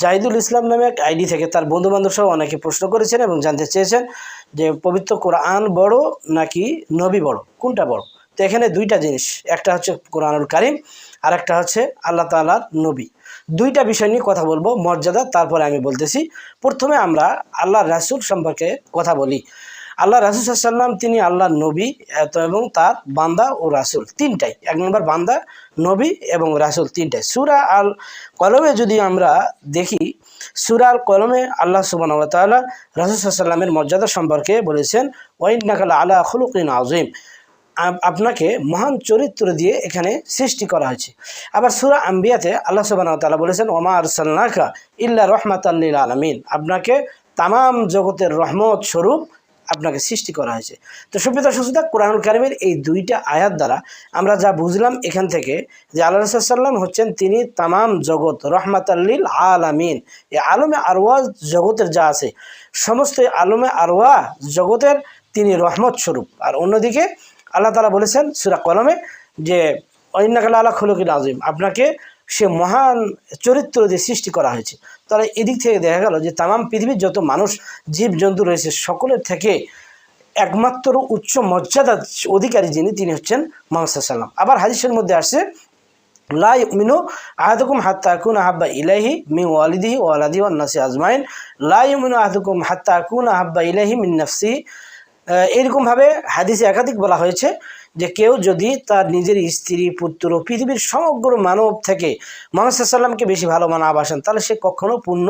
জাহিদুল ইসলাম নামে এক আইডি থেকে তার বন্ধুবান্ধব সহ অনেকে প্রশ্ন করেছেন এবং জানতে চেয়েছেন যে পবিত্র কোরআন বড় নাকি নবী বড়, কোনটা বড়। তো এখানে দুইটা জিনিস, একটা হচ্ছে কোরআনুল কারিম আর একটা হচ্ছে আল্লাহ তাআলার নবী। দুইটা বিষয় নিয়ে কথা বলবো, মর্যাদা, তারপরে আমি বলতেছি। প্রথমে আমরা আল্লাহর রাসূল সম্পর্কে কথা বলি। আল্লাহ রাসূল সাল্লাল্লাহু আলাইহি ওয়াসাল্লাম তিনি আল্লাহর নবী এবং তার বান্দা ও রাসূল তিনটাই। এক নম্বর বান্দা, নবী এবং রাসূল তিনটাই। সূরা আল কলমে যদি আমরা দেখি, সূরা আল কলমে আল্লাহ সুবহানাহু ওয়া তাআলা রাসূল সাল্লাল্লাহু আলাইহি ওয়াসাল্লামের মর্যাদা সম্পর্কে বলেছেন, ওয়া ইন্নাকা আলা খুলুকিন আযীম, আপনাকে মহান চরিত্র দিয়ে এখানে সৃষ্টি করা হয়েছে। আবার সূরা আম্বিয়াতে আল্লাহ সুবহানাহু ওয়া তাআলা বলেছেন, ওয়া মা আরসালনাকা ইল্লা রাহমাতাল লিল আলামিন, আপনাকে তামাম জগতের রহমত স্বরূপ আপনাকে সৃষ্টি করা হয়েছে। তো সুপ্রিয় দর্শক শ্রোতা, কোরআনুল কারিমের এই দুইটা আয়াত দ্বারা আমরা যা বুঝলাম এখান থেকে যে আল্লাহ রাসূল সাল্লাল্লাহু আলাইহি ওয়াসাল্লাম হচ্ছেন তিনি তামাম জগৎ রহমাতাল লিল আলামিন। এই আলমে আরওয়াহ জগতের যা আছে সমস্ত আলমে আরওয়াহ জগতের তিনি রহমত স্বরূপ। আর অন্যদিকে আল্লাহ তাআলা বলেছেন সূরা কলমে যে ইন্নাকা আলা খুলুকিন আযীম, আপনাকে সে মহান চরিত্র দিয়ে সৃষ্টি করা হয়েছে। তাহলে এদিক থেকে দেখা গেল যে তামাম পৃথিবীর যত মানুষ জীবজন্তু রয়েছে সকলের থেকে একমাত্র উচ্চ মর্যাদার অধিকারী যিনি, তিনি হচ্ছেন মুহাম্মদ সাল্লাল্লাহু আলাইহি ওয়াসাল্লাম। আবার হাদিসের মধ্যে আসছে, লা ইউমিনু আহাদুকুম হাত্তা আকুনা আহাব্বা ইলাইহি মিন ওয়ালিদিহি ওয়া ওয়ালাদিহি ওয়ান নাসি আজমাইন, লা ইউমিনু আহাদুকুম হাত্তা আকুনা আহাব্বা ইলাইহি মিন নাফসিহি। এরকমভাবে হাদিসে একাধিক বলা হয়েছে যে কেউ যদি তার নিজের স্ত্রী, পুত্র, পৃথিবীর সমগ্র মানব থেকে মুহাম্মদ সাল্লাল্লাহু আলাইহি ওয়াসাল্লামকে বেশি ভালো না বাসেন, তাহলে সে কখনো পূর্ণ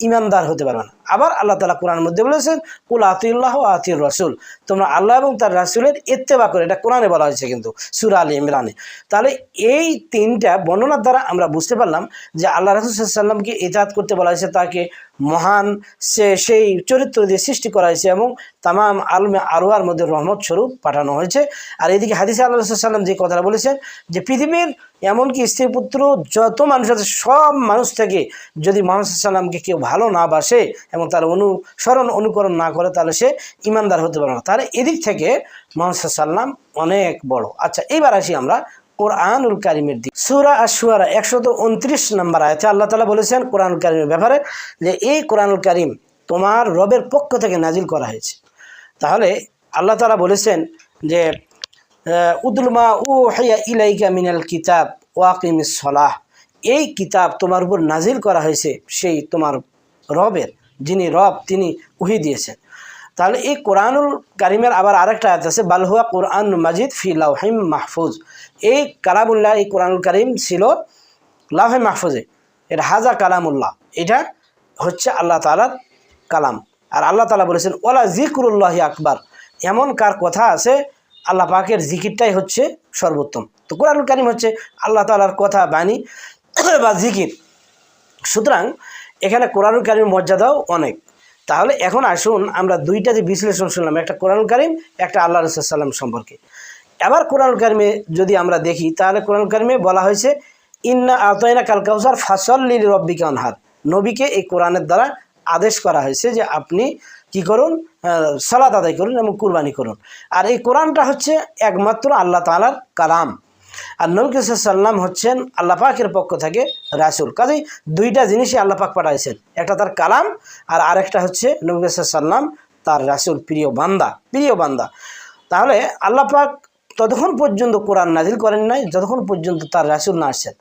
ঈমানদার হতে পারবে না। আবার আল্লাহ তাআলা কোরআনের মধ্যে বলেছেন, কুল আতিউল্লাহ ওয়া আতিউর রাসূল, তোমরা আল্লাহ এবং তার রাসূলের ইত্তেবা করো। এটা কোরআনে বলা হয়েছে কিন্তু সূরা আলে ইমরানে। তাহলে এই তিনটা বর্ণনার দ্বারা আমরা বুঝতে পারলাম যে আল্লাহ রাসূল সাল্লাল্লাহু আলাইহি ওয়াসাল্লামকে ইতাআত করতে বলা হয়েছে, তাকে মহান সেই চরিত্র দিয়ে সৃষ্টি করা হয়েছে এবং তামাম আলমে আরওয়ার মধ্যে রহমত স্বরূপ পাঠানো হয়েছে। আর এদিকে হাদিসে আল্লাহ রাসূল সাল্লাল্লাহু আলাইহি ওয়াসাল্লাম যে কথাটা বলেছেন যে পৃথিবীর এমনকি স্ত্রী পুত্র যত মানুষ আছে সব মানুষ থেকে যদি মুহাম্মদ সাল্লাল্লাহু আলাইহি ওয়াসাল্লামকে কেউ ভালো না বাসে এবং তার অনুকরণ না করে, তাহলে সে ঈমানদার হতে পারে না। তাহলে এদিক থেকে মুহাম্মদ সাল্লাল্লাহু আলাইহি ওয়াসাল্লাম অনেক বড়। আচ্ছা, এইবার আসি আমরা কোরআনুল কারিমের দিক। সূরা আশ-শুআরা 129 নম্বর আয়াতে আল্লাহ তাআলা বলেছেন কোরআনুল কারিমের ব্যাপারে যে এই কোরআনুল কারিম তোমার রবের পক্ষ থেকে নাজিল করা হয়েছে। তাহলে আল্লাহ তাআলা বলেছেন যে উদলু মা উহিয়া ইলাইকা মিনাল কিতাব ওয়া আকিমিস সালাহ, এই কিতাব তোমার উপর নাজিল করা হয়েছে সেই তোমার রবের, যিনি রব তিনি ওহী দিয়েছেন। তাহলে এই কোরআনুল কারিমের আবার আরেকটা আয়াত আছে, বাল হুয়া কোরআন মাজিদ ফি লাওহিম মাহফুজ, এই কালামুল্লাহ, এই কোরআনুল কারিম ছিল লাওহে মাহফুজে, এটা হাজা কালামুল্লাহ, এটা হচ্ছে আল্লাহ তাআলার কালাম। আর আল্লাহ তাআলা বলেছেন ওয়ালা যিকরুল্লাহি আকবার, এমন কার কথা আছে আল্লাহ পাকের জিকিরটাই হচ্ছে সর্বোত্তম। তো কোরআনুল কারিম হচ্ছে আল্লাহ তাআলার কথা, বাণী বা জিকির। সুতরাং এখানে কোরআনুল কারিমের মর্যাদাও অনেক। তাহলে এখন আসুন আমরা দুইটা যে বিশ্লেষণ শুনলাম, একটা কোরআনুল কারিম, একটা আল্লাহ রাসূল সাল্লাল্লাহু আলাইহি ওয়াসাল্লাম সম্পর্কে। এবার কোরআনুল কারিমে যদি আমরা দেখি, তাহলে কোরআনুল কারিমে বলা হয়েছে ইন্না আতাইনাকাল কাউসার ফাসাল্লি লিরাব্বিকা ওয়ানহার, নবীকে এই কোরআনের দ্বারা আদেশ করা হয়েছে যে আপনি কি করুন, সালাত আদায় করুন এবং কুরবানি করুন। আর এই কোরআনটা হচ্ছে একমাত্র আল্লাহ তাআলার কালাম, আর নবী সাল্লাল্লাহু আলাইহি ওয়াসাল্লাম হচ্ছেন আল্লাহ পাকের পক্ষ থেকে রাসূল। কাজেই দুইটা জিনিসই আল্লাহ পাক পাঠাইছেন, একটা তার কালাম আর আরেকটা হচ্ছে নবী সাল্লাল্লাহু আলাইহি ওয়াসাল্লাম তার রাসূল, প্রিয় বান্দা। তাহলে আল্লাহ পাক ততক্ষণ পর্যন্ত কোরআন নাজিল করেন নাই যতক্ষণ পর্যন্ত তার রাসূল না আসছেন।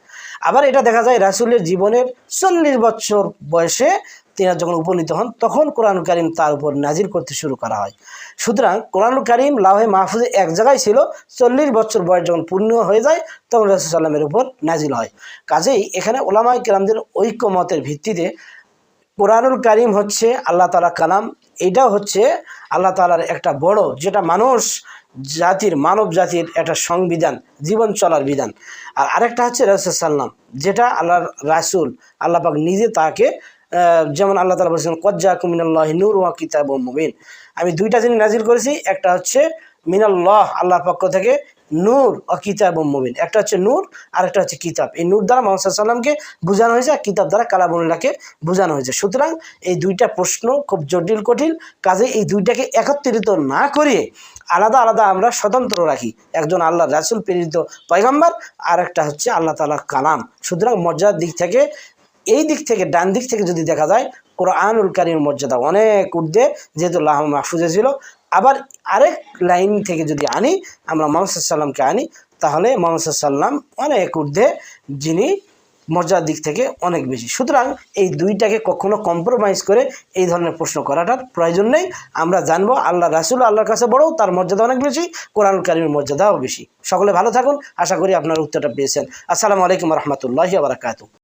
আবার এটা দেখা যায় রাসূলের জীবনের 40 বছর বয়সে তিনি যখন উপনীত হন, তখন কোরআনুল কারিম তার উপর নাজিল করতে শুরু করা হয়। সুতরাং কোরআনুল কারিম লাওহে মাহফুজে এক জায়গায় ছিল, 40 বছর বয়স যখন পূর্ণ হয়ে যায় তখন রাসূল সাল্লাল্লাহু আলাইহি ওয়াসাল্লামের উপর নাজিল হয়। কাজেই এখানে উলামায়ে কেরামদের ঐক্যমতের ভিত্তিতে কোরআনুল কারিম হচ্ছে আল্লাহ তাআলার কালাম, এটাও হচ্ছে আল্লাহ তাআলার একটা বড়, যেটা মানব জাতির একটা সংবিধান, জীবন চলার বিধান। আর আরেকটা হচ্ছে রাসূল সাল্লাল্লাহু আলাইহি ওয়াসাল্লাম, যেটা আল্লাহর রাসূল, আল্লাহ পাক নিজে তাকে, যেমন আল্লাহ তাআলা বলেছেন কদ জাআকুম মিনাল্লাহি নূরুন ওয়া কিতাবুম মুবিন, আমি দুইটা জিনিস নাজিল করেছি, একটা হচ্ছে মিনাল্লাহ আল্লাহর পক্ষ থেকে, নূর ও কিতাবুম মুবিন, একটা হচ্ছে নূর আর একটা হচ্ছে কিতাব। এই নূর দ্বারা মুহাম্মদ সাল্লাল্লাহু আলাইহি ওয়াসাল্লামকে বোঝানো হয়েছে আর কিতাব দ্বারা কালামুল্লাহকে বোঝানো হয়েছে। সুতরাং এই দুইটা প্রশ্ন খুব জটিল কঠিন, কাজে এই দুইটাকে একত্রিত না করিয়ে আলাদা আলাদা আমরা স্বতন্ত্র রাখি, একজন আল্লাহর রাসূল প্রেরিত পয়গম্বর আর একটা হচ্ছে আল্লাহ তাআলার কালাম। সুতরাং মর্যাদার দিক থেকে এই দিক থেকে ডান দিক থেকে যদি দেখা যায় কোরআনুল কারীমের মর্যাদা অনেক ঊর্ধ্বে, যেহেতু লাহ মাহফুজে ছিল। আবার আরেক লাইন থেকে যদি আনি, আমরা মুহাম্মদ সাল্লাল্লাহু আলাইহি ওয়াসাল্লামকে আনি, তাহলে মুহাম্মদ সাল্লাল্লাহু আলাইহি ওয়াসাল্লাম অনেক ঊর্ধ্বে, যিনি মর্যাদার দিক থেকে অনেক বেশি। সুতরাং এই দুইটাকে কখনো কম্প্রোমাইজ করে এই ধরনের প্রশ্ন করাটার প্রয়োজন নেই। আমরা জানবো আল্লাহ রাসূল আল্লাহর কাছে বড়, তার মর্যাদা অনেক বেশি, কোরআনুল কারীমের মর্যাদাও বেশি। সকলে ভালো থাকুন, আশা করি আপনার উত্তরটা পেয়েছেন। আসসালামু আলাইকুম ওয়া রাহমাতুল্লাহি ওয়া বারাকাতুহু।